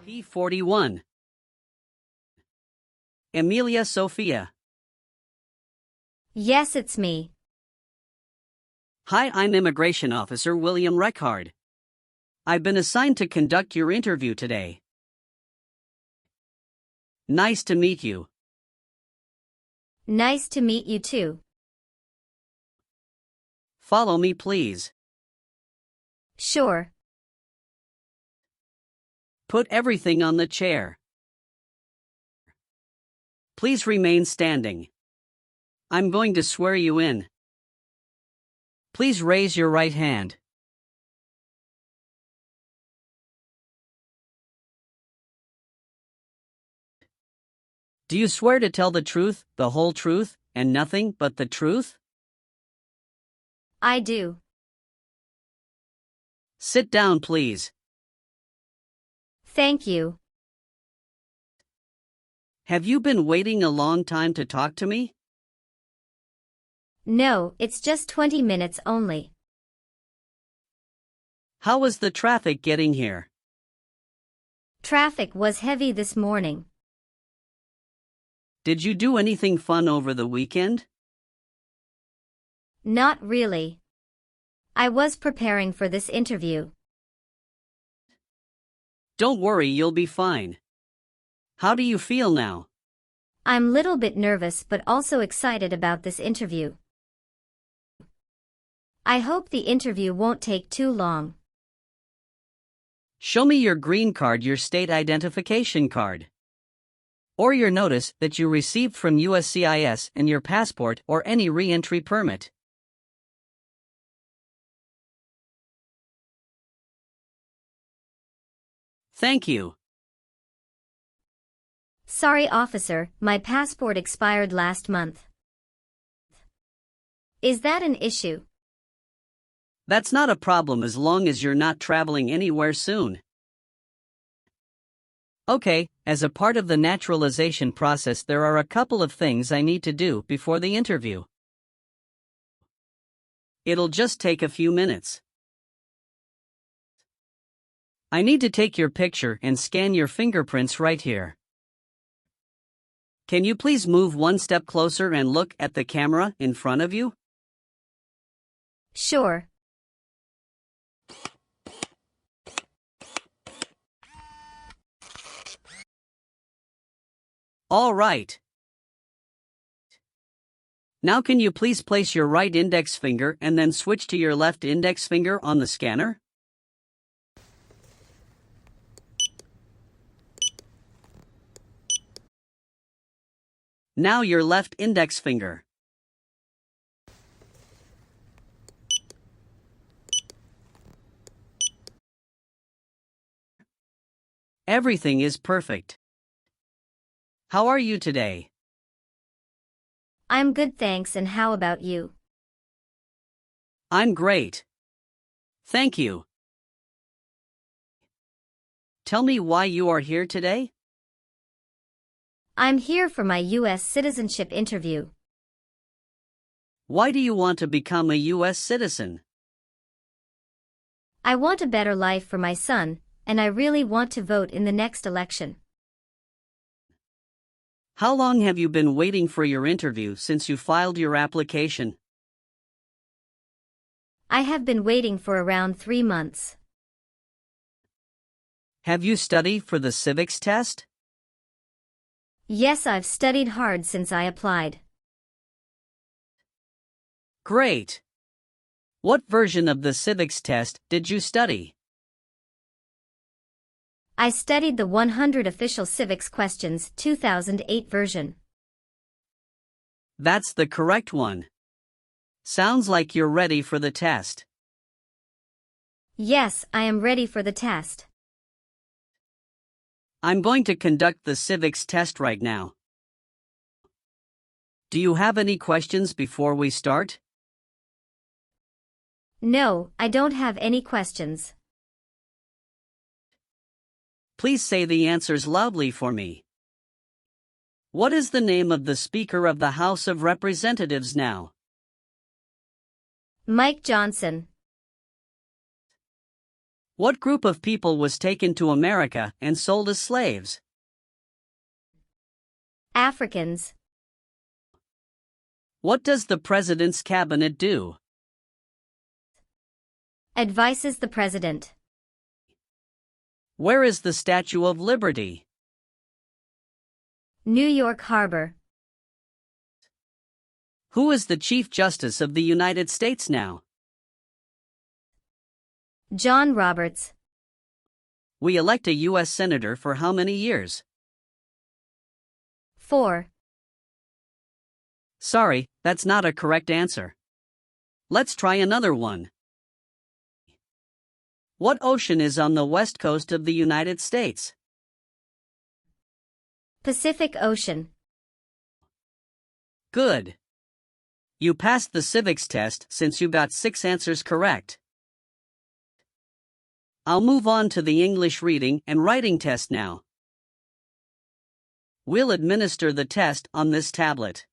P41. Emilia Sophia. Yes, it's me. Hi, I'm Immigration Officer William Reckard. I've been assigned to conduct your interview today. Nice to meet you. Nice to meet you too. Follow me, please. Sure. Put everything on the chair. Please remain standing. I'm going to swear you in. Please raise your right hand. Do you swear to tell the truth, the whole truth, and nothing but the truth? I do. Sit down, please. Thank you. Have you been waiting a long time to talk to me? No, it's just 20 minutes only. How was the traffic getting here? Traffic was heavy this morning. Did you do anything fun over the weekend? Not really. I was preparing for this interview. Don't worry, you'll be fine. How do you feel now? I'm a little bit nervous but also excited about this interview. I hope the interview won't take too long. Show me your green card, your state identification card. Or your notice that you received from USCIS and your passport or any re-entry permit. Thank you. Sorry, officer, my passport expired last month. Is that an issue? That's not a problem as long as you're not traveling anywhere soon. Okay, as a part of the naturalization process, there are a couple of things I need to do before the interview. It'll just take a few minutes. I need to take your picture and scan your fingerprints right here. Can you please move one step closer and look at the camera in front of you? Sure. All right. Now can you please place your right index finger and then switch to your left index finger on the scanner? Now your left index finger. Everything is perfect. How are you today? I'm good, thanks, and how about you? I'm great. Thank you. Tell me why you are here today? I'm here for my US citizenship interview. Why do you want to become a US citizen? I want a better life for my son, and I really want to vote in the next election. How long have you been waiting for your interview since you filed your application? I have been waiting for around 3 months. Have you studied for the civics test? Yes, I've studied hard since I applied. Great. What version of the civics test did you study? I studied the 100 Official Civics Questions 2008 version. That's the correct one. Sounds like you're ready for the test. Yes, I am ready for the test. I'm going to conduct the civics test right now. Do you have any questions before we start? No, I don't have any questions. Please say the answers loudly for me. What is the name of the Speaker of the House of Representatives now? Mike Johnson. What group of people was taken to America and sold as slaves? Africans. What does the President's cabinet do? Advises the President. Where is the Statue of Liberty? New York Harbor. Who is the Chief Justice of the United States now? John Roberts. We elect a U.S. Senator for how many years? 4. Sorry, that's not a correct answer. Let's try another one. What ocean is on the west coast of the United States? Pacific Ocean. Good. You passed the civics test since you got 6 answers correct. I'll move on to the English reading and writing test now. We'll administer the test on this tablet.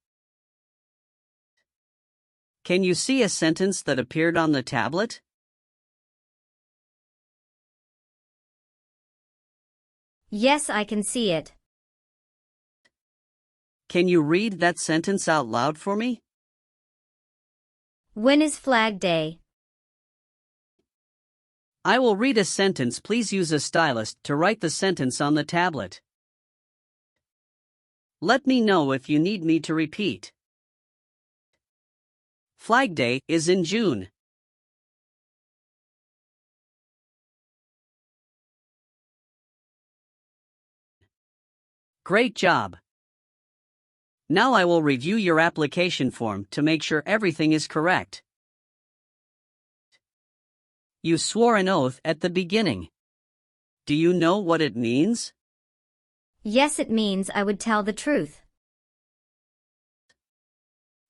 Can you see a sentence that appeared on the tablet? Yes, I can see it. Can you read that sentence out loud for me? When is Flag Day? I will read a sentence. Please use a stylus to write the sentence on the tablet. Let me know if you need me to repeat. Flag Day is in June. Great job. Now I will review your application form to make sure everything is correct. You swore an oath at the beginning. Do you know what it means? Yes, it means I would tell the truth.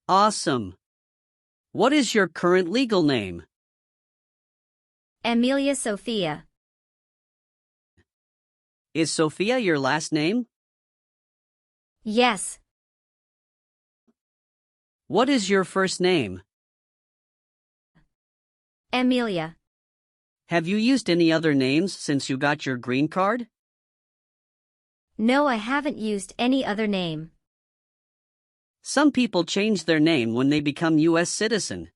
Awesome. What is your current legal name? Amelia Sophia. Is Sophia your last name? Yes. What is your first name? Amelia. Have you used any other names since you got your green card? No, I haven't used any other name. Some people change their name when they become US citizen.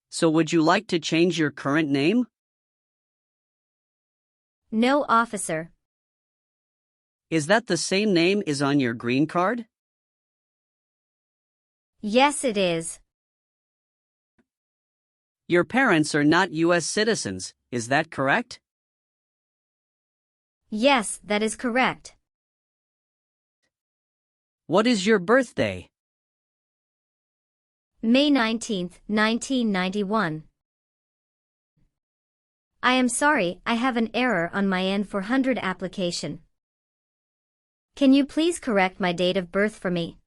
So would you like to change your current name? No, officer. Is that the same name as on your green card? Yes, it is. Your parents are not US citizens, is that correct? Yes, that is correct. What is your birthday? May 19th, 1991. I am sorry, I have an error on my N-400 application. Can you please correct my date of birth for me?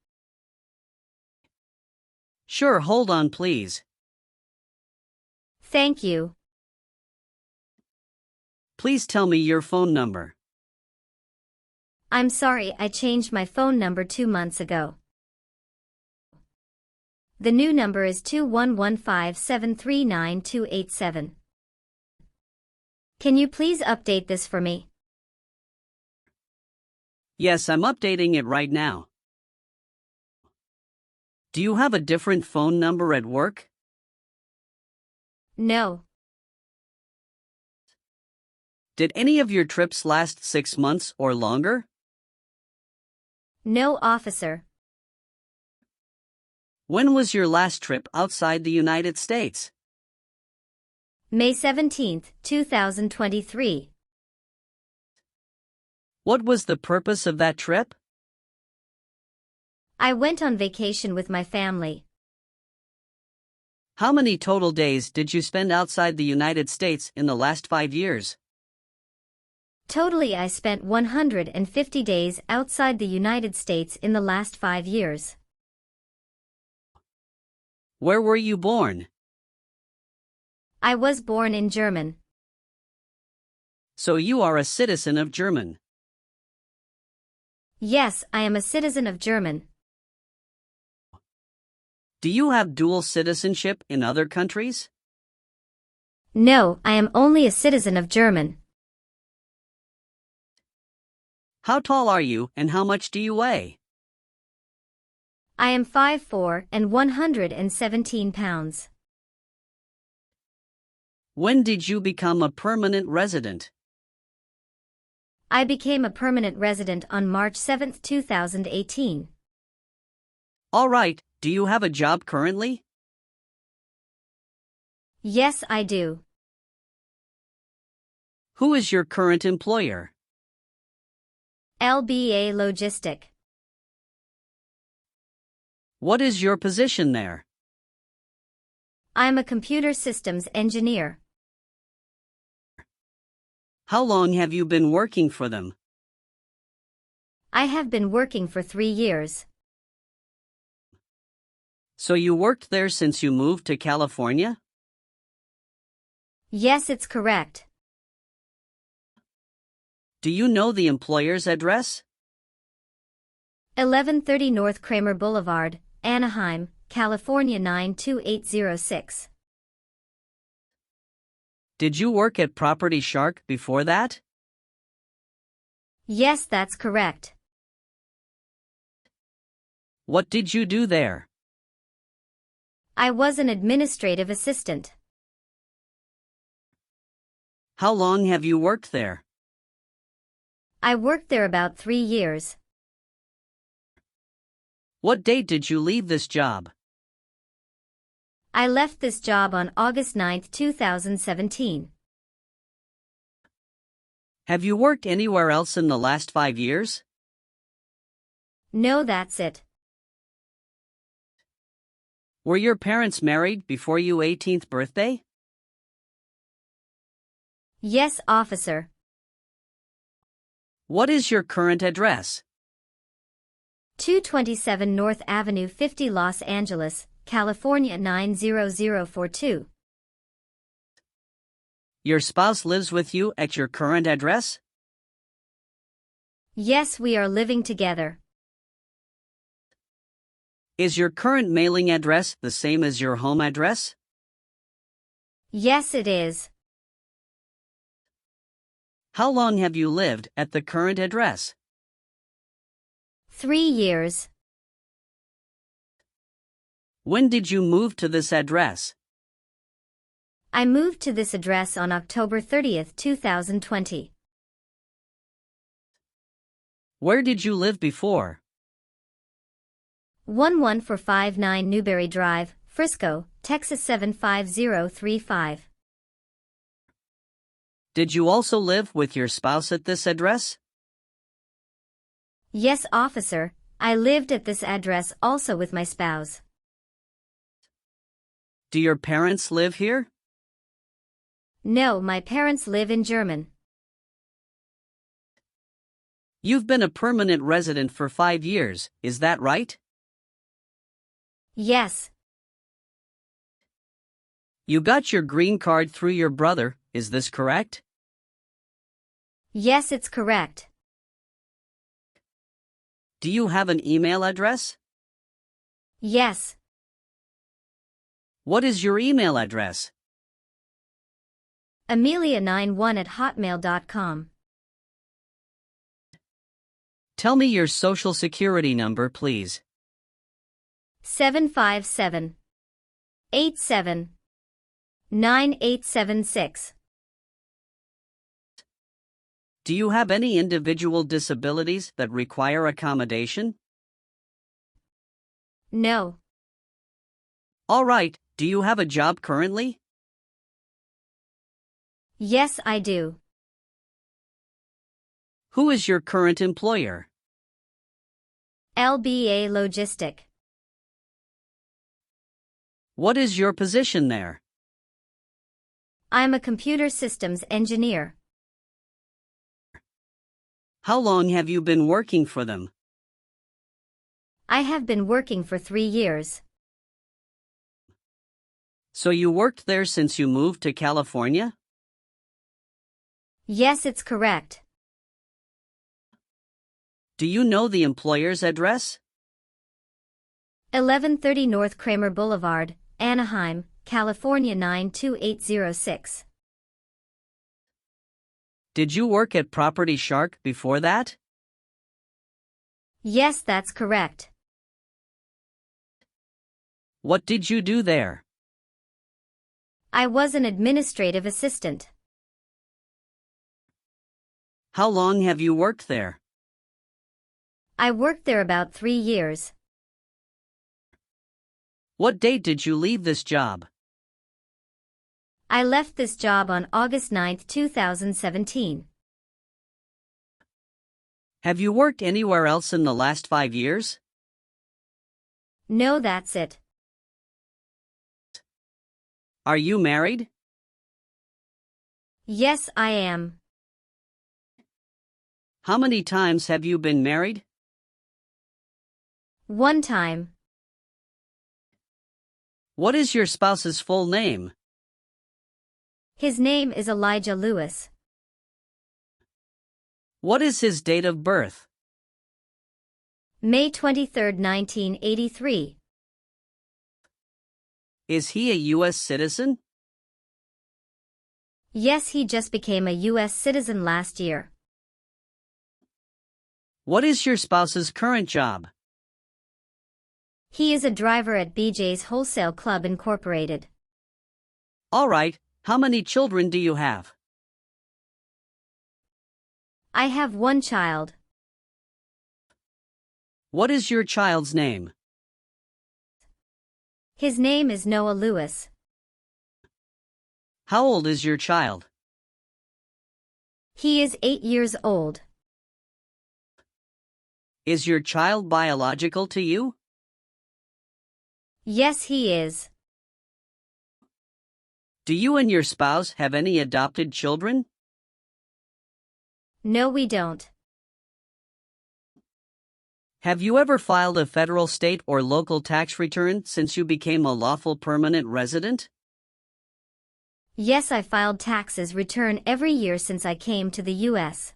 Sure, hold on please. Thank you. Please tell me your phone number. I'm sorry, I changed my phone number 2 months ago. The new number is 2115739287. Can you please update this for me? Yes, I'm updating it right now. Do you have a different phone number at work? No. Did any of your trips last 6 months or longer? No, officer. When was your last trip outside the United States? May 17th, 2023. What was the purpose of that trip? I went on vacation with my family. How many total days did you spend outside the United States in the last 5 years? Totally, I spent 150 days outside the United States in the last 5 years. Where were you born? I was born in Germany. So you are a citizen of Germany. Yes, I am a citizen of Germany. Do you have dual citizenship in other countries? No, I am only a citizen of German. How tall are you and how much do you weigh? I am 5'4" and 117 pounds. When did you become a permanent resident? I became a permanent resident on March 7, 2018. All right, do you have a job currently? Yes, I do. Who is your current employer? LBA Logistic. What is your position there? I'm a computer systems engineer. How long have you been working for them? I have been working for 3 years. So you worked there since you moved to California? Yes, it's correct. Do you know the employer's address? 1130 North Kramer Boulevard, Anaheim, California 92806. Did you work at Property Shark before that? Yes, that's correct. What did you do there? I was an administrative assistant. How long have you worked there? I worked there about 3 years. What date did you leave this job? I left this job on August 9, 2017. Have you worked anywhere else in the last 5 years? No, that's it. Were your parents married before your 18th birthday? Yes, officer. What is your current address? 227 North Avenue 50 Los Angeles, California 90042. Your spouse lives with you at your current address? Yes, we are living together. Is your current mailing address the same as your home address? Yes, it is. How long have you lived at the current address? 3 years. When did you move to this address? I moved to this address on October 30, 2020. Where did you live before? 11459 Newberry Drive, Frisco, Texas 75035. Did you also live with your spouse at this address? Yes, officer, I lived at this address also with my spouse. Do your parents live here? No, my parents live in Germany. You've been a permanent resident for 5 years, is that right? Yes. You got your green card through your brother, is this correct? Yes, it's correct. Do you have an email address? Yes. What is your email address? Amelia91@hotmail.com. Tell me your social security number, please. 757-87-9876. Do you have any individual disabilities that require accommodation? No. All right, do you have a job currently? Yes, I do. Who is your current employer? LBA Logistic. What is your position there? I'm a computer systems engineer. How long have you been working for them? I have been working for 3 years. So you worked there since you moved to California? Yes, it's correct. Do you know the employer's address? 1130 North Kramer Boulevard, Anaheim, California 92806. Did you work at Property Shark before that? Yes, that's correct. What did you do there? I was an administrative assistant. How long have you worked there? I worked there about 3 years. What date did you leave this job? I left this job on August 9, 2017. Have you worked anywhere else in the last 5 years? No, that's it. Are you married? Yes, I am. How many times have you been married? 1 time. What is your spouse's full name? His name is Elijah Lewis. What is his date of birth? May 23, 1983. Is he a U.S. citizen? Yes, he just became a U.S. citizen last year. What is your spouse's current job? He is a driver at BJ's Wholesale Club Incorporated. All right, how many children do you have? I have 1 child. What is your child's name? His name is Noah Lewis. How old is your child? He is 8 years old. Is your child biological to you? Yes, he is. Do you and your spouse have any adopted children? No, we don't. Have you ever filed a federal, state, or local tax return since you became a lawful permanent resident? Yes, I filed taxes return every year since I came to the U.S.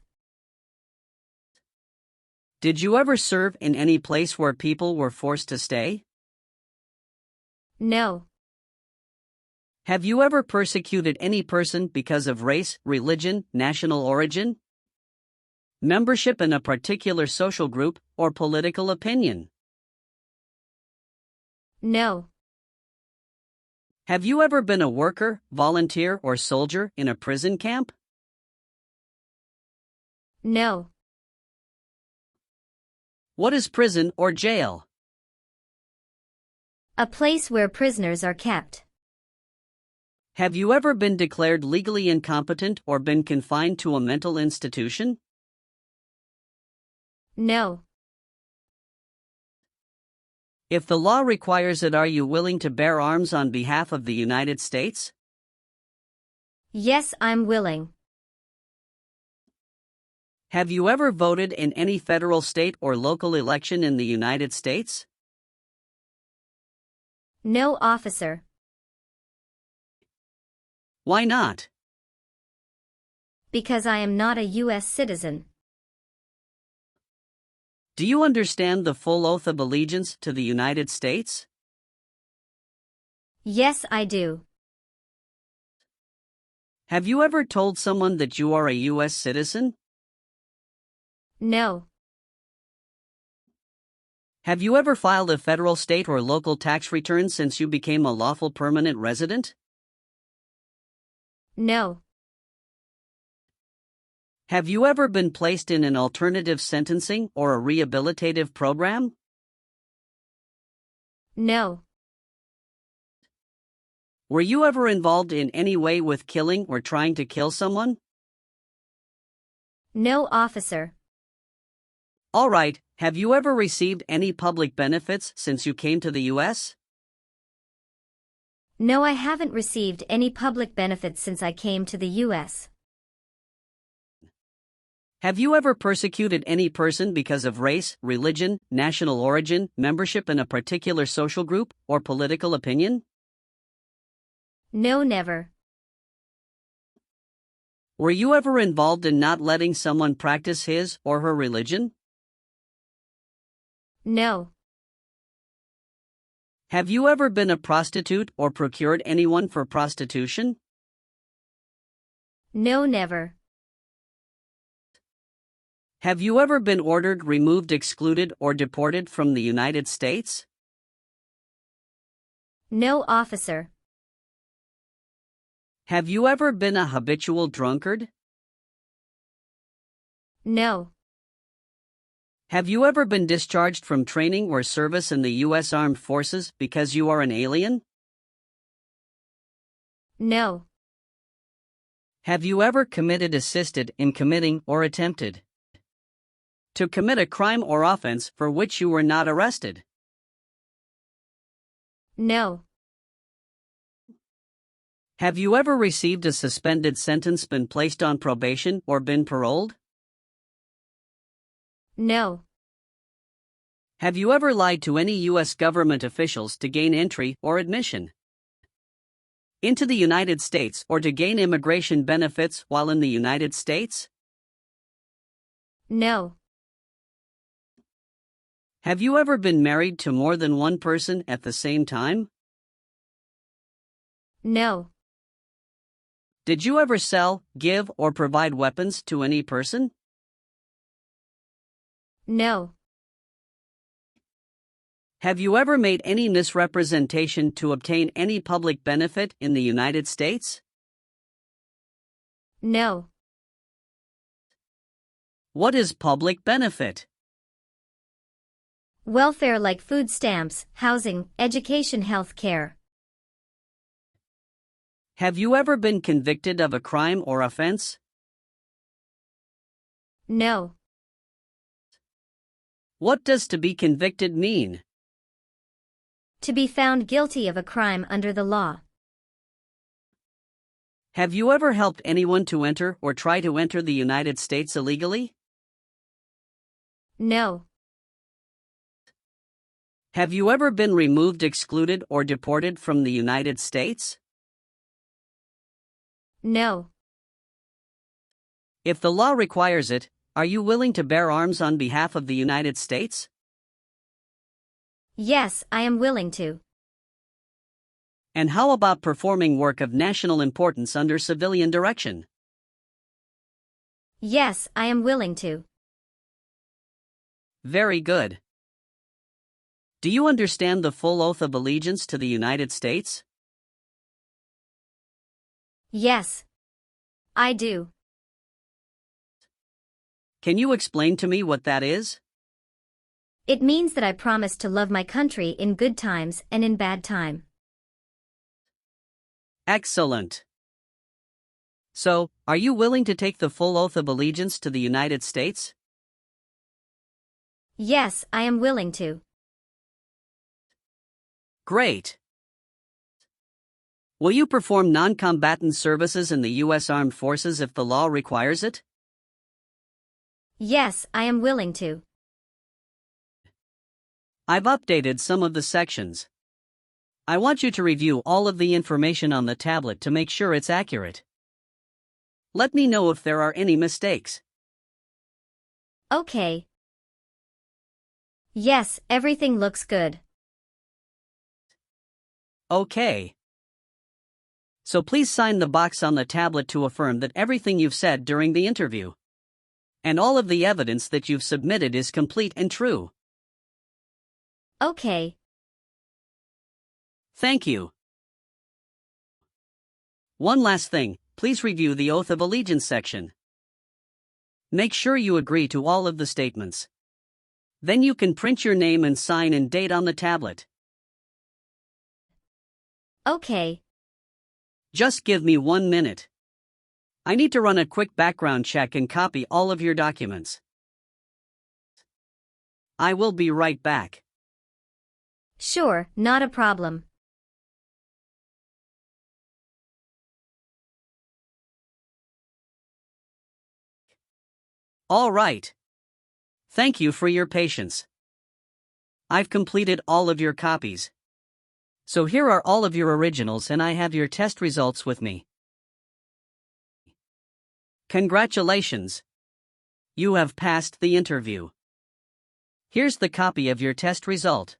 Did you ever serve in any place where people were forced to stay? No. Have you ever persecuted any person because of race, religion, national origin, membership in a particular social group, or political opinion? No. Have you ever been a worker, volunteer, or soldier in a prison camp? No. What is prison or jail? A place where prisoners are kept. Have you ever been declared legally incompetent or been confined to a mental institution? No. If the law requires it, are you willing to bear arms on behalf of the United States? Yes, I'm willing. Have you ever voted in any federal, state, or local election in the United States? No, officer. Why not? Because I am not a U.S. citizen. Do you understand the full oath of allegiance to the United States? Yes, I do. Have you ever told someone that you are a U.S. citizen? No. Have you ever filed a federal, state, or local tax return since you became a lawful permanent resident? No. Have you ever been placed in an alternative sentencing or a rehabilitative program? No. Were you ever involved in any way with killing or trying to kill someone? No, officer. All right, have you ever received any public benefits since you came to the U.S.? No, I haven't received any public benefits since I came to the U.S. Have you ever persecuted any person because of race, religion, national origin, membership in a particular social group, or political opinion? No, never. Were you ever involved in not letting someone practice his or her religion? No. Have you ever been a prostitute or procured anyone for prostitution? No, never. Have you ever been ordered, removed, excluded, or deported from the United States? No, officer. Have you ever been a habitual drunkard? No. Have you ever been discharged from training or service in the U.S. Armed Forces because you are an alien? No. Have you ever committed, assisted in committing, or attempted to commit a crime or offense for which you were not arrested? No. Have you ever received a suspended sentence, been placed on probation, or been paroled? No. Have you ever lied to any U.S. government officials to gain entry or admission into the United States or to gain immigration benefits while in the United States? No. Have you ever been married to more than one person at the same time? No. Did you ever sell, give, or provide weapons to any person? No. Have you ever made any misrepresentation to obtain any public benefit in the United States? No. What is public benefit? Welfare like food stamps, housing, education, health care. Have you ever been convicted of a crime or offense? No. What does to be convicted mean? To be found guilty of a crime under the law. Have you ever helped anyone to enter or try to enter the United States illegally? No. Have you ever been removed, excluded, or deported from the United States? No. If the law requires it, are you willing to bear arms on behalf of the United States? Yes, I am willing to. And how about performing work of national importance under civilian direction? Yes, I am willing to. Very good. Do you understand the full oath of allegiance to the United States? Yes. I do. Can you explain to me what that is? It means that I promise to love my country in good times and in bad time. Excellent. So, are you willing to take the full oath of allegiance to the United States? Yes, I am willing to. Great. Will you perform non-combatant services in the U.S. Armed Forces if the law requires it? Yes, I am willing to. I've updated some of the sections. I want you to review all of the information on the tablet to make sure it's accurate. Let me know if there are any mistakes. Okay. Yes, everything looks good. Okay. So please sign the box on the tablet to affirm that everything you've said during the interview and all of the evidence that you've submitted is complete and true. Okay. Thank you. One last thing, please review the Oath of Allegiance section. Make sure you agree to all of the statements. Then you can print your name and sign and date on the tablet. Okay. Just give me 1 minute. I need to run a quick background check and copy all of your documents. I will be right back. Sure, not a problem. All right. Thank you for your patience. I've completed all of your copies. So here are all of your originals and I have your test results with me. Congratulations. You have passed the interview. Here's the copy of your test result.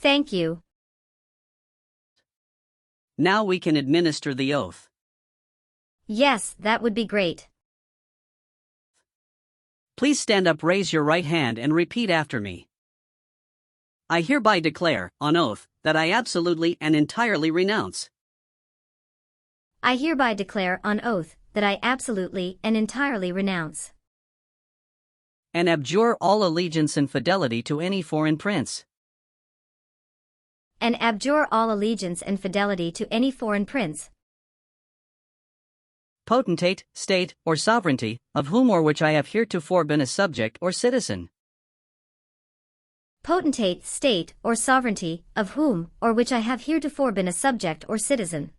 Thank you. Now we can administer the oath. Yes, that would be great. Please stand up, raise your right hand and repeat after me. I hereby declare, on oath, that I absolutely and entirely renounce. I hereby declare on oath that I absolutely and entirely renounce and abjure all allegiance and fidelity to any foreign prince, and abjure all allegiance and fidelity to any foreign prince, potentate, state, or sovereignty, of whom or which I have heretofore been a subject or citizen. Potentate, state, or sovereignty, of whom or which I have heretofore been a subject or citizen.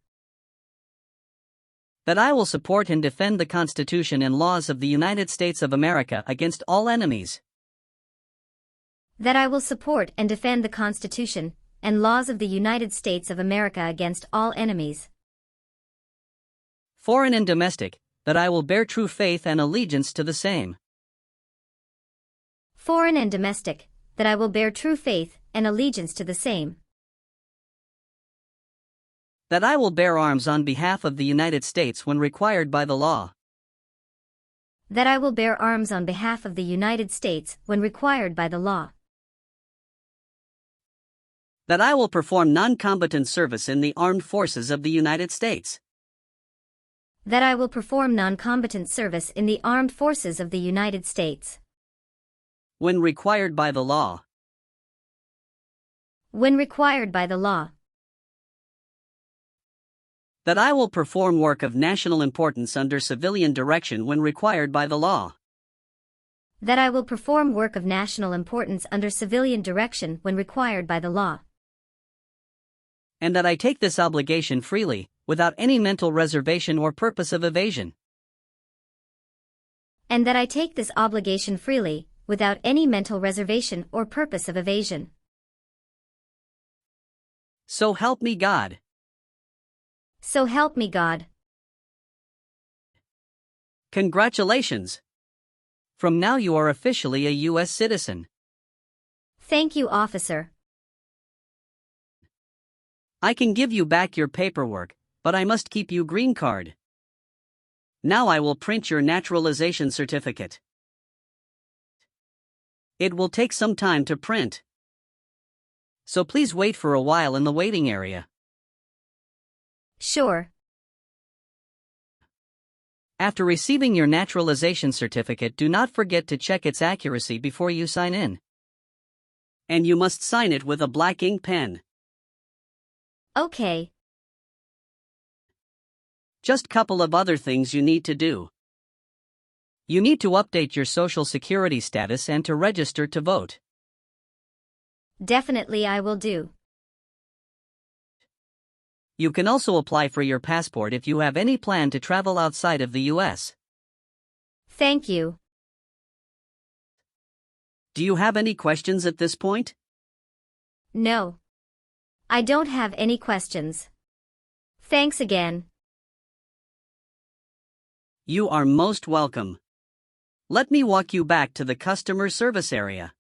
That I will support and defend the Constitution and laws of the United States of America against all enemies. That I will support and defend the Constitution and laws of the United States of America against all enemies, foreign and domestic, that I will bear true faith and allegiance to the same. Foreign and domestic, that I will bear true faith and allegiance to the same. That I will bear arms on behalf of the United States when required by the law. That I will bear arms on behalf of the United States when required by the law. That I will perform non-combatant service in the armed forces of the United States. That I will perform non-combatant service in the armed forces of the United States when required by the law. When required by the law. That I will perform work of national importance under civilian direction when required by the law. That I will perform work of national importance under civilian direction when required by the law. And that I take this obligation freely, without any mental reservation or purpose of evasion. And that I take this obligation freely, without any mental reservation or purpose of evasion. So help me God. So help me God. Congratulations! From now you are officially a US citizen. Thank you, officer. I can give you back your paperwork, but I must keep you green card. Now I will print your naturalization certificate. It will take some time to print. So please wait for a while in the waiting area. Sure. After receiving your naturalization certificate, do not forget to check its accuracy before you sign in. And you must sign it with a black ink pen. Okay. Just couple of other things you need to do. You need to update your Social Security status and to register to vote. Definitely I will do. You can also apply for your passport if you have any plan to travel outside of the US. Thank you. Do you have any questions at this point? No. I don't have any questions. Thanks again. You are most welcome. Let me walk you back to the customer service area.